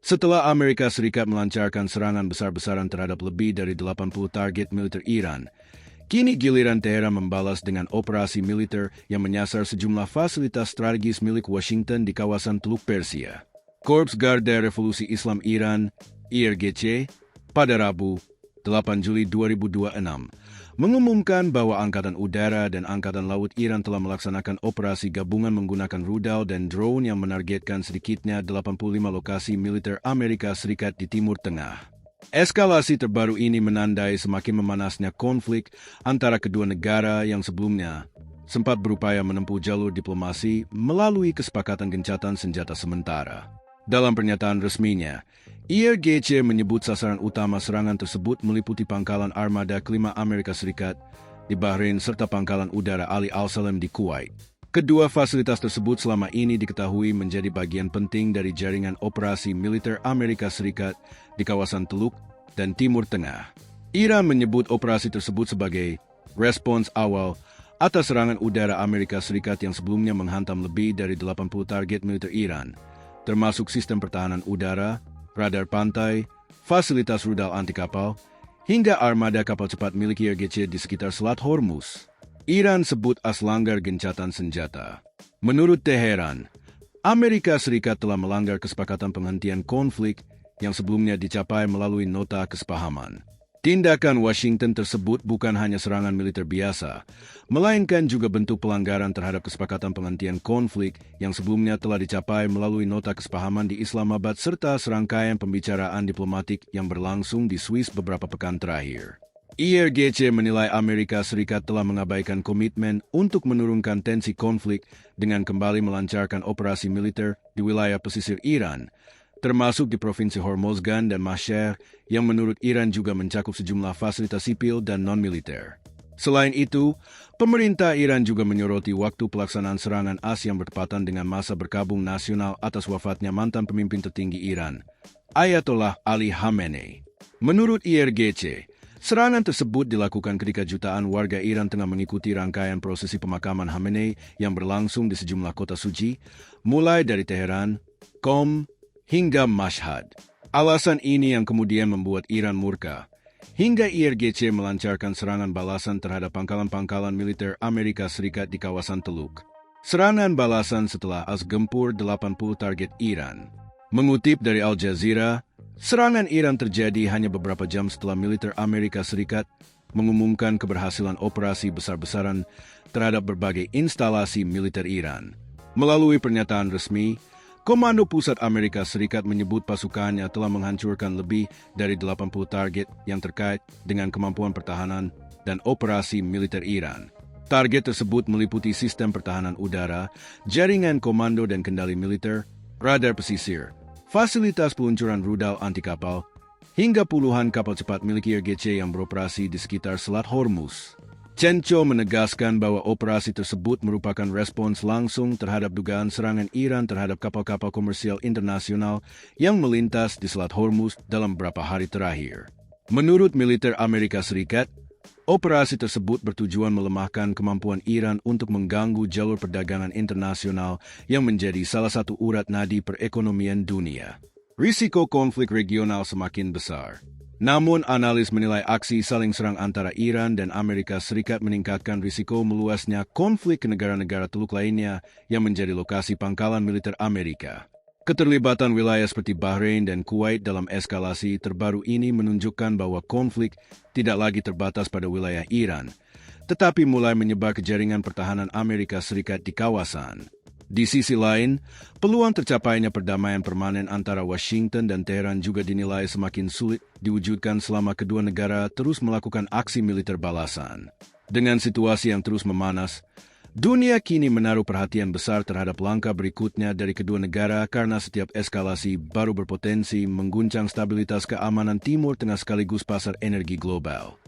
Setelah Amerika Serikat melancarkan serangan besar-besaran terhadap lebih dari 80 target militer Iran, kini giliran Teheran membalas dengan operasi militer yang menyasar sejumlah fasilitas strategis milik Washington di kawasan Teluk Persia. Korps Garda Revolusi Islam Iran, IRGC, pada Rabu, 8 Juli 2026, mengumumkan bahwa Angkatan Udara dan Angkatan Laut Iran telah melaksanakan operasi gabungan menggunakan rudal dan drone yang menargetkan sedikitnya 85 lokasi militer Amerika Serikat di Timur Tengah. Eskalasi terbaru ini menandai semakin memanasnya konflik antara kedua negara yang sebelumnya sempat berupaya menempuh jalur diplomasi melalui kesepakatan gencatan senjata sementara. Dalam pernyataan resminya, IRGC menyebut sasaran utama serangan tersebut meliputi pangkalan armada kelima Amerika Serikat di Bahrain serta pangkalan udara Ali Al-Salam di Kuwait. Kedua fasilitas tersebut selama ini diketahui menjadi bagian penting dari jaringan operasi militer Amerika Serikat di kawasan Teluk dan Timur Tengah. Iran menyebut operasi tersebut sebagai respons awal atas serangan udara Amerika Serikat yang sebelumnya menghantam lebih dari 80 target militer Iran, termasuk sistem pertahanan udara, radar pantai, fasilitas rudal anti kapal, hingga armada kapal cepat milik IRGC di sekitar Selat Hormuz. Iran sebut langgar gencatan senjata. Menurut Teheran, Amerika Serikat telah melanggar kesepakatan penghentian konflik yang sebelumnya dicapai melalui nota kesepahaman. Tindakan Washington tersebut bukan hanya serangan militer biasa, melainkan juga bentuk pelanggaran terhadap kesepakatan penghentian konflik yang sebelumnya telah dicapai melalui nota kesepahaman di Islamabad serta serangkaian pembicaraan diplomatik yang berlangsung di Swiss beberapa pekan terakhir. IRGC menilai Amerika Serikat telah mengabaikan komitmen untuk menurunkan tensi konflik dengan kembali melancarkan operasi militer di wilayah pesisir Iran, termasuk di Provinsi Hormozgan dan Masher, yang menurut Iran juga mencakup sejumlah fasilitas sipil dan non-militer. Selain itu, pemerintah Iran juga menyoroti waktu pelaksanaan serangan AS yang bertepatan dengan masa berkabung nasional atas wafatnya mantan pemimpin tertinggi Iran, Ayatollah Ali Khamenei. Menurut IRGC, serangan tersebut dilakukan ketika jutaan warga Iran tengah mengikuti rangkaian prosesi pemakaman Khamenei yang berlangsung di sejumlah kota suci, mulai dari Teheran, Qom, hingga Mashhad. Alasan ini yang kemudian membuat Iran murka, hingga IRGC melancarkan serangan balasan terhadap pangkalan-pangkalan militer Amerika Serikat di kawasan Teluk. Serangan balasan setelah AS gempur 80 target Iran. Mengutip dari Al Jazeera, serangan Iran terjadi hanya beberapa jam setelah militer Amerika Serikat mengumumkan keberhasilan operasi besar-besaran terhadap berbagai instalasi militer Iran. Melalui pernyataan resmi, Komando Pusat Amerika Serikat menyebut pasukannya telah menghancurkan lebih dari 80 target yang terkait dengan kemampuan pertahanan dan operasi militer Iran. Target tersebut meliputi sistem pertahanan udara, jaringan komando dan kendali militer, radar pesisir, fasilitas peluncuran rudal anti kapal, hingga puluhan kapal cepat milik IRGC yang beroperasi di sekitar Selat Hormuz. Chen Cho menegaskan bahwa operasi tersebut merupakan respons langsung terhadap dugaan serangan Iran terhadap kapal-kapal komersial internasional yang melintas di Selat Hormuz dalam beberapa hari terakhir. Menurut militer Amerika Serikat, operasi tersebut bertujuan melemahkan kemampuan Iran untuk mengganggu jalur perdagangan internasional yang menjadi salah satu urat nadi perekonomian dunia. Risiko konflik regional semakin besar. Namun, analis menilai aksi saling serang antara Iran dan Amerika Serikat meningkatkan risiko meluasnya konflik ke negara-negara Teluk lainnya yang menjadi lokasi pangkalan militer Amerika. Keterlibatan wilayah seperti Bahrain dan Kuwait dalam eskalasi terbaru ini menunjukkan bahwa konflik tidak lagi terbatas pada wilayah Iran, tetapi mulai menyebar ke jaringan pertahanan Amerika Serikat di kawasan. Di sisi lain, peluang tercapainya perdamaian permanen antara Washington dan Teheran juga dinilai semakin sulit diwujudkan selama kedua negara terus melakukan aksi militer balasan. Dengan situasi yang terus memanas, dunia kini menaruh perhatian besar terhadap langkah berikutnya dari kedua negara karena setiap eskalasi baru berpotensi mengguncang stabilitas keamanan Timur Tengah sekaligus pasar energi global.